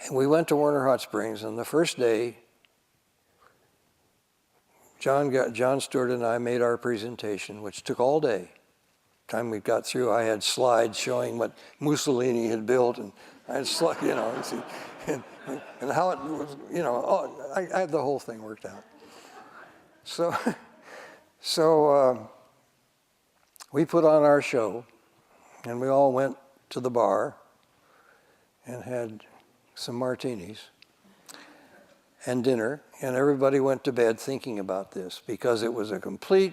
And we went to Warner Hot Springs, and the first day, John Stewart and I made our presentation, which took all day. By the time we got through, I had slides showing what Mussolini had built, and I had slides, you know, and how it was, you know, I had the whole thing worked out. So we put on our show, and we all went to the bar and had some martinis and dinner, and everybody went to bed thinking about this because it was a complete,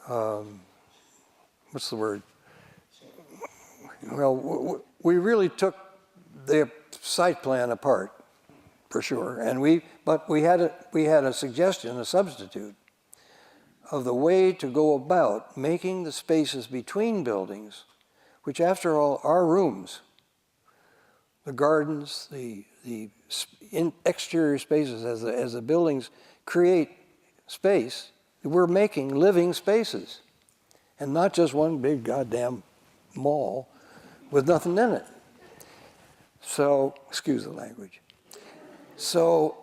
what's the word? Well, we really took the site plan apart, for sure, but we had a suggestion, a substitute, of the way to go about making the spaces between buildings, which after all are rooms, the gardens, the exterior spaces as the buildings create space, we're making living spaces and not just one big goddamn mall with nothing in it. So, excuse the language. So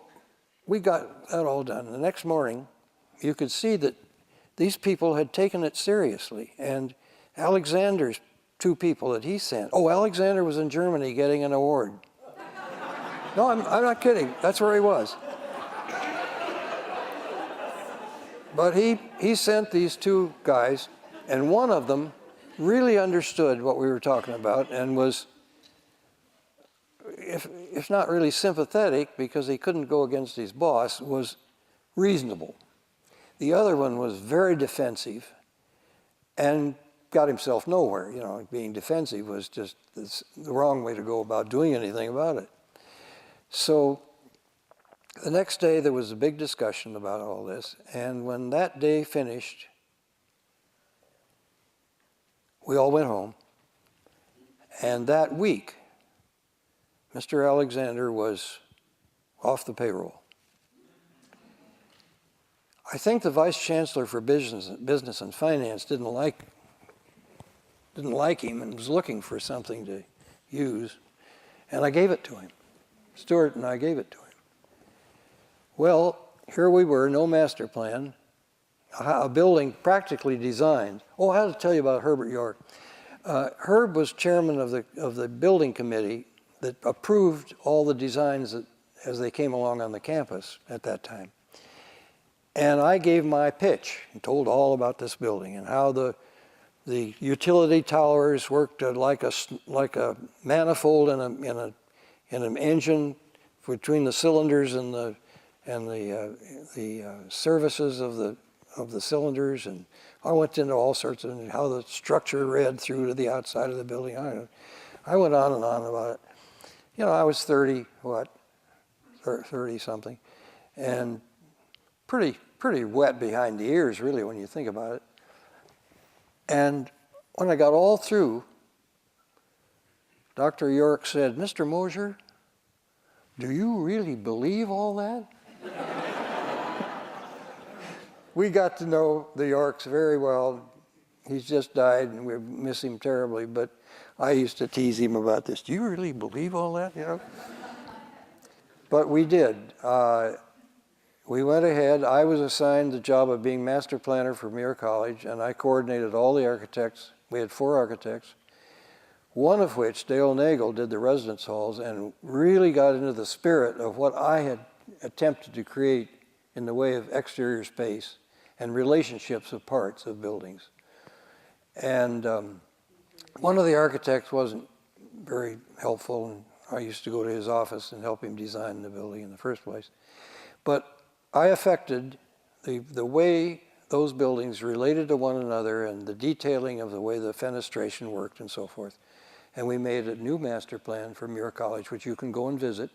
we got that all done. The next morning, you could see that these people had taken it seriously. And Alexander's two people that he sent, Alexander was in Germany getting an award. No, I'm not kidding. That's where he was. But he sent these two guys, and one of them really understood what we were talking about and was, if not really sympathetic, because he couldn't go against his boss, was reasonable. The other one was very defensive and got himself nowhere. You know, being defensive was just the wrong way to go about doing anything about it. So the next day there was a big discussion about all this, and when that day finished, we all went home, and that week, Mr. Alexander was off the payroll. I think the vice chancellor for business and finance didn't like him and was looking for something to use, and I gave it to him. Stewart and I gave it to him. Well, here we were, no master plan, a building practically designed. I had to tell you about Herbert York. Herb was chairman of the building committee that approved all the designs as they came along on the campus at that time. And I gave my pitch and told all about this building and how the utility towers worked like a manifold in an engine between the cylinders and the services of the cylinders, and I went into all sorts of how the structure read through to the outside of the building. I went on and on about it. You know, I was 30 something, and pretty wet behind the ears, really, when you think about it. And when I got all through, Dr. York said, "Mr. Mosher, do you really believe all that?" We got to know the Yorks very well. He's just died, and we miss him terribly, but I used to tease him about this. Do you really believe all that, you know? But we did. We went ahead. I was assigned the job of being master planner for Muir College, and I coordinated all the architects. We had 4 architects, one of which, Dale Nagel, did the residence halls and really got into the spirit of what I had attempted to create in the way of exterior space and relationships of parts of buildings. And one of the architects wasn't very helpful, and I used to go to his office and help him design the building in the first place. But I affected the way those buildings related to one another and the detailing of the way the fenestration worked and so forth. And we made a new master plan for Muir College, which you can go and visit.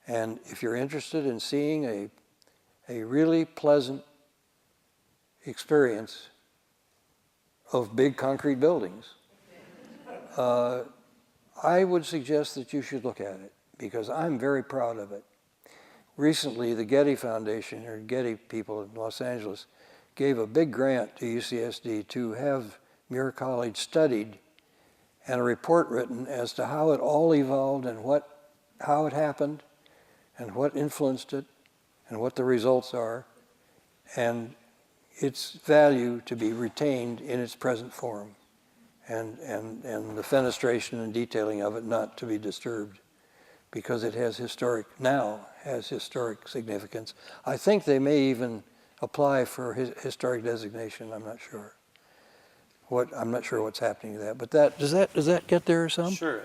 And if you're interested in seeing a really pleasant experience of big concrete buildings, I would suggest that you should look at it, because I'm very proud of it. Recently, the Getty Foundation, or Getty people in Los Angeles, gave a big grant to UCSD to have Muir College studied and a report written as to how it all evolved and what how it happened and what influenced it and what the results are, and its value to be retained in its present form, and the fenestration and detailing of it not to be disturbed, because it has historic significance. I think they may even apply for historic designation. I'm not sure. I'm not sure what's happening to that. But does that get there some? Sure.